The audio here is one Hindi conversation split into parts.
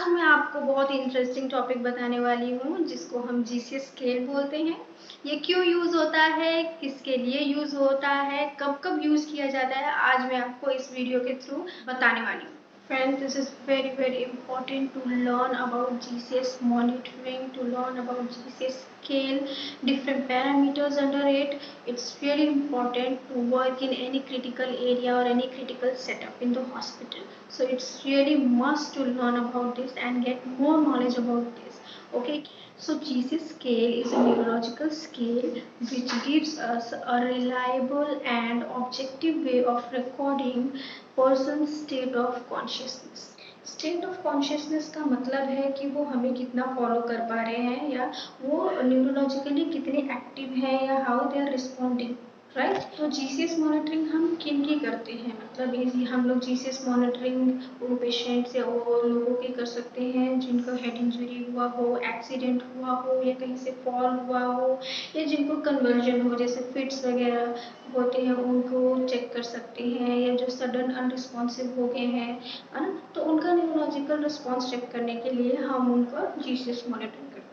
आज मैं आपको बहुत इंटरेस्टिंग टॉपिक बताने वाली हूँ जिसको हम जीसीएस स्केल बोलते हैं। ये क्यों यूज होता है, किसके लिए यूज होता है, कब कब यूज किया जाता है, आज मैं आपको इस वीडियो के थ्रू बताने वाली हूँ। Friends, this is very important to learn about GCS monitoring, to learn about GCS scale, different parameters under it. It's really important to work in any critical area or any critical setup in the hospital. So it's really must to learn about this and get more knowledge about this. Okay, so GCS scale is a neurological scale which gives us a reliable and objective way of recording person's state of consciousness. State of consciousness का मतलब है कि वो हमें कितना फॉलो कर पा रहे हैं या वो न्यूरोलॉजिकली कितने एक्टिव हैं या how they are responding, right. तो जीसीएस मॉनिटरिंग हम किन की करते हैं, मतलब ये हम लोग जीसीएस मॉनिटरिंग वो पेशेंट्स या वो लोगों की कर सकते हैं जिनको हेड इंजरी हुआ हो, एक्सीडेंट हुआ हो या कहीं से फॉल हुआ हो या जिनको कन्वर्जन हो, जैसे फिट्स वगैरह होते हैं उनको चेक कर सकते हैं, या जो सडन अनरिस्पॉन्सिव हो गए हैं, है ना, तो उनका न्यूरोलॉजिकल रिस्पॉन्स चेक करने के लिए हम उनका जीसीएस मॉनिटरिंग करते हैं।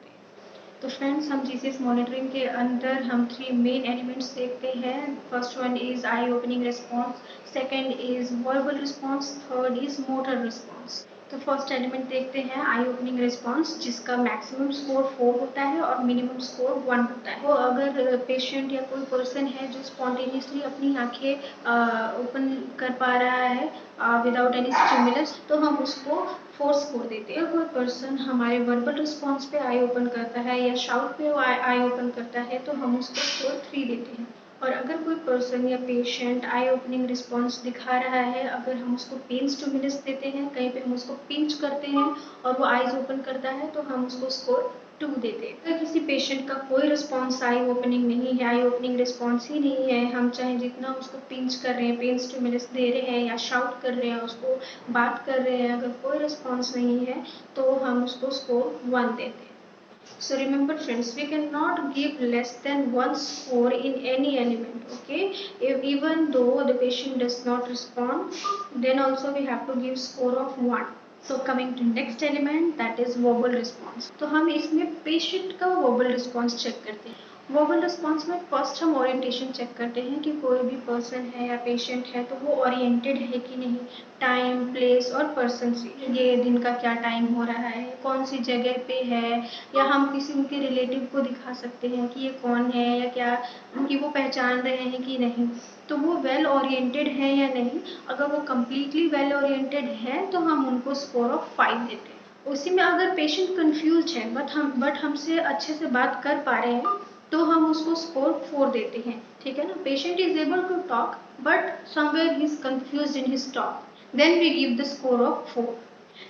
तो फ्रेंड्स, हम जीसीएस मॉनिटरिंग के अंदर हम 3 मेन एलिमेंट्स देखते हैं। First one is I opening response, second is verbal response, third is motor response. तो फर्स्ट एलिमेंट देखते हैं आई ओपनिंग रिस्पॉन्स, जिसका मैक्सिमम स्कोर 4 होता है और मिनिमम स्कोर 1 होता है। तो अगर पेशेंट या कोई पर्सन है जो स्पॉन्टेनियसली अपनी आंखें ओपन कर पा रहा है विदाउट एनी स्टिमुलस, तो हम उसको 4 स्कोर देते हैं। अगर कोई पर्सन हमारे वर्बल रिस्पॉन्स पे आई ओपन करता है या शाउट पे आई ओपन करता है तो हम उसको स्कोर 3 देते हैं। और अगर कोई पर्सन या पेशेंट आई ओपनिंग रिस्पॉन्स दिखा रहा है, अगर हम उसको पेन स्टिमुलस देते हैं, कहीं पे हम उसको पिंच करते हैं और वो आईज ओपन करता है तो हम उसको स्कोर 2 देते हैं। अगर किसी पेशेंट का कोई रिस्पॉन्स आई ओपनिंग नहीं है, आई ओपनिंग रिस्पॉन्स ही नहीं है, हम चाहे जितना उसको पिंच कर रहे हैं, पेन स्टिमुलस दे रहे हैं या शाउट कर रहे हैं, उसको बात कर रहे हैं, अगर कोई रिस्पॉन्स नहीं है तो हम उसको स्कोर 1 देते हैं। So remember friends, we cannot give less than 1 score in any element, okay? If even though the patient does not respond, then also we have to give score of 1. So coming to next element, that is verbal response. तो हम इसमें पेशेंट का verbal response चेक करते हैं। वर्बल रिस्पॉन्स में फर्स्ट हम ओरिएंटेशन चेक करते हैं कि कोई भी पर्सन है या पेशेंट है तो वो ओरिएंटेड है कि नहीं, टाइम, प्लेस और पर्सन से, ये दिन का क्या टाइम हो रहा है, कौन सी जगह पे है, या हम किसी उनके रिलेटिव को दिखा सकते हैं कि ये कौन है या क्या, कि वो पहचान रहे हैं कि नहीं, तो वो वेल ओरिएंटेड है या नहीं। अगर वो कम्प्लीटली वेल ओरिएंटेड है तो हम उनको स्कोर ऑफ 5 देते हैं। उसी में अगर पेशेंट कंफ्यूज है बट हमसे अच्छे से बात कर पा रहे हैं तो हम उसको स्कोर 4 देते हैं, ठीक है ना। Patient is able to talk but somewhere he is confused in his talk, then we give the score of 4।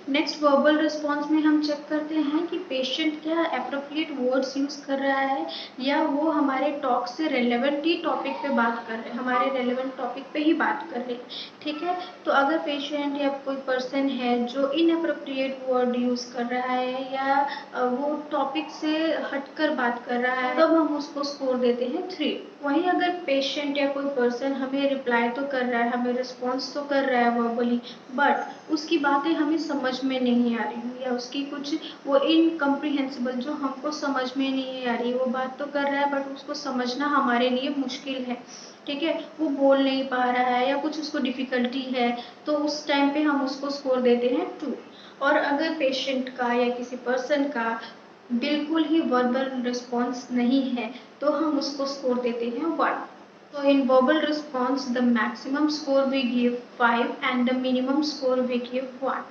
Next verbal response में हम चेक करते हैं कि पेशेंट क्या एप्रोप्रिएट वर्ड्स यूज कर रहा है या वो हमारे टॉक से रेलेवेंट ही टॉपिक पे बात कर रहे हैं, हमारे रेलेवेंट टॉपिक पे ही बात कर रहे हैं, ठीक है। तो अगर पेशेंट या कोई पर्सन है जो इनएप्रोप्रिएट वर्ड यूज कर रहा है या वो टॉपिक से हटकर बात कर रहा है, तब हम उसको स्कोर देते हैं 3। वहीं अगर पेशेंट या कोई पर्सन हमें रिप्लाई तो कर रहा है, हमें रिस्पॉन्स तो कर रहा है वर्बली, बट उसकी बातें हमें समझ में नहीं आ रही या उसकी कुछ वो इनकम्प्रीहेंसिबल, जो हमको समझ में नहीं आ रही, वो बात तो कर रहा है बट उसको समझना हमारे लिए मुश्किल है, ठीक है, वो बोल नहीं पा रहा है या कुछ उसको डिफिकल्टी है, तो उस टाइम पे हम उसको स्कोर देते हैं 2। और अगर पेशेंट का या किसी पर्सन का बिल्कुल ही वर्बल रिस्पॉन्स नहीं है तो हम उसको स्कोर देते हैं 1। So in verbal response, the maximum score we give 5 and the minimum score we give 1.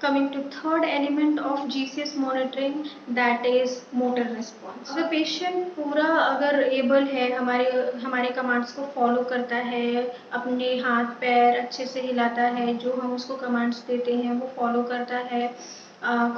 Coming to third element of GCS monitoring, that is motor response. अगर पेशेंट पूरा अगर एबल है, हमारे कमांड्स को फॉलो करता है, अपने हाथ पैर अच्छे से हिलाता है, जो हम उसको कमांड्स देते हैं वो फॉलो करता है,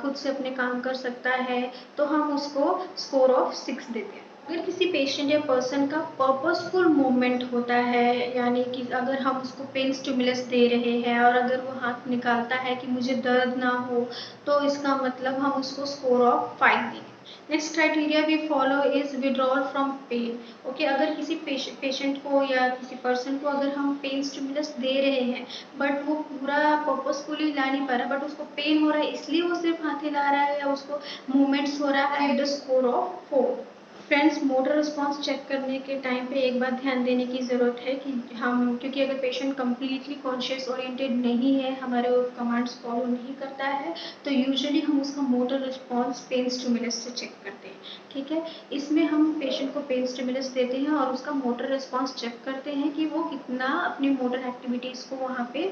खुद से अपने काम कर सकता है, तो हम उसको स्कोर ऑफ 6 देते हैं। अगर किसी पेशेंट या पर्सन का पर्पसफुल मूवमेंट होता है, यानी कि अगर हम उसको पेन स्टिमुलस दे रहे हैं और अगर वो हाथ निकालता है कि मुझे दर्द ना हो, तो इसका मतलब हम उसको स्कोर ऑफ 5 देंगे। Next criteria we follow is withdrawal from pain. Okay, अगर किसी पेशेंट को या किसी पर्सन को अगर हम पेन स्टिमुलस दे रहे हैं बट वो पूरा पर्पसफुली ला नहीं पा रहा, बट उसको पेन हो रहा है इसलिए वो सिर्फ हाथ हिला रहा है या उसको मूवमेंट्स हो रहा है, the score of 4। Friends, motor response check करने के टाइम पे एक बात ध्यान देने की ज़रूरत है कि हम, क्योंकि अगर पेशेंट कम्प्लीटली कॉन्शियस ओरिएंटेड नहीं है, हमारे कमांड्स फॉलो नहीं करता है, तो यूजुअली हम उसका मोटर रिस्पॉन्स पेन स्टिमुलस से चेक करते हैं। ठीक है, इसमें हम पेशेंट को पेन स्टिमुलस देते हैं और उसका मोटर रिस्पॉन्स चेक करते हैं कि वो कितना अपनी मोटर एक्टिविटीज़ को वहाँ पे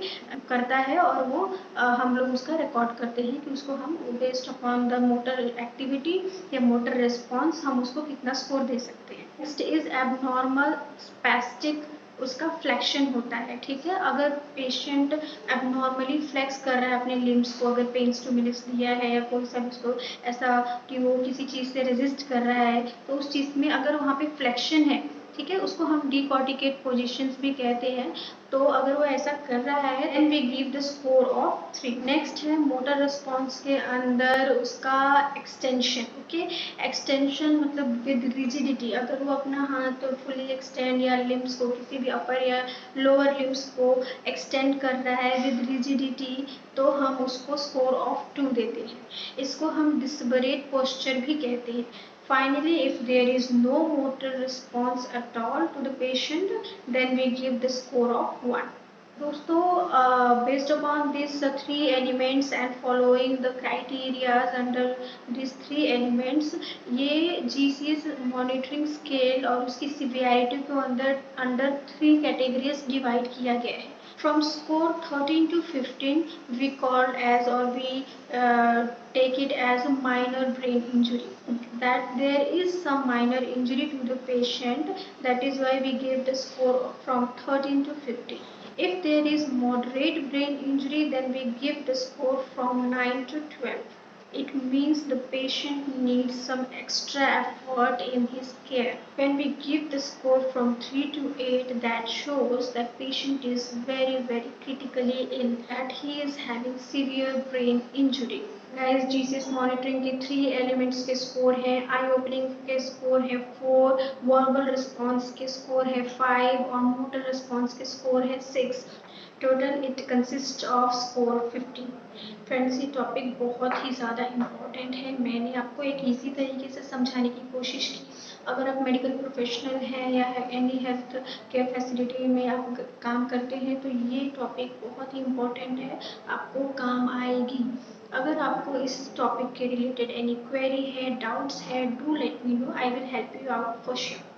करता है, और वो हम लोग उसका रिकॉर्ड करते हैं कि उसको हम based upon the motor activity या मोटर रिस्पॉन्स हम उसको कितना स्कोर दे सकते हैं। नेक्स्ट इज एबनॉर्मल स्पैस्टिक, उसका फ्लेक्शन होता है। ठीक है, अगर पेशेंट एबनॉर्मली फ्लेक्स कर रहा है अपने लिम्स को, अगर पेन स्टिमुलस दिया है या कोई सा उसको ऐसा कि वो किसी चीज़ से रेजिस्ट कर रहा है, तो उस चीज़ में अगर वहाँ पे फ्लेक्शन है, ठीक है, उसको हम डिकॉर्टिकेट पोजीशंस भी कहते हैं। तो अगर वो ऐसा कर रहा है then we give the score of 3। Next है मोटर रिस्पॉन्स के अंदर उसका एक्सटेंशन। ओके, एक्सटेंशन मतलब विद रिजिडिटी, अगर वो अपना हाथ फुली एक्सटेंड या लिम्स को किसी भी अपर या लोअर लिम्स को एक्सटेंड कर रहा है विद रिजिडिटी, तो हम उसको स्कोर ऑफ 2 देते हैं। इसको हम डिस्परेट पोस्चर भी कहते हैं। Finally, if there is no motor response at all to the patient, then we give the score of 1. दोस्तों, based upon these 3 elements and following the criteria under these 3 elements, ये GCS monitoring scale और उसकी severity को under 3 categories divide किया गया है। From score 13 to 15, we called as, or we take it as a minor brain injury. That there is some minor injury to the patient, that is why we gave the score from 13 to 15. If there is moderate brain injury, then we give the score from 9 to 12. It means the patient needs some extra effort in his care. When we give the score from 3 to 8, that shows that patient is very critically ill, that he is having severe brain injury. Guys, GCS monitoring के 3 एलिमेंट्स के स्कोर हैं। आई ओपनिंग के स्कोर है 4, वर्बल रिस्पॉन्स के स्कोर है 5 और मोटर रिस्पॉन्स के स्कोर है 6। Total it consist off score 15। Friends, ये टॉपिक बहुत ही ज़्यादा इम्पॉर्टेंट है। मैंने आपको एक इजी तरीके से समझाने की कोशिश की। अगर आप मेडिकल प्रोफेशनल हैं या एनी हेल्थ केयर फैसिलिटी में आप काम करते हैं, तो ये टॉपिक बहुत ही इम्पॉर्टेंट है, आपको काम आएगी। अगर आपको इस टॉपिक के रिलेटेड एनी क्वेरी है, डाउट्स है, do let me know, I will help you out for sure.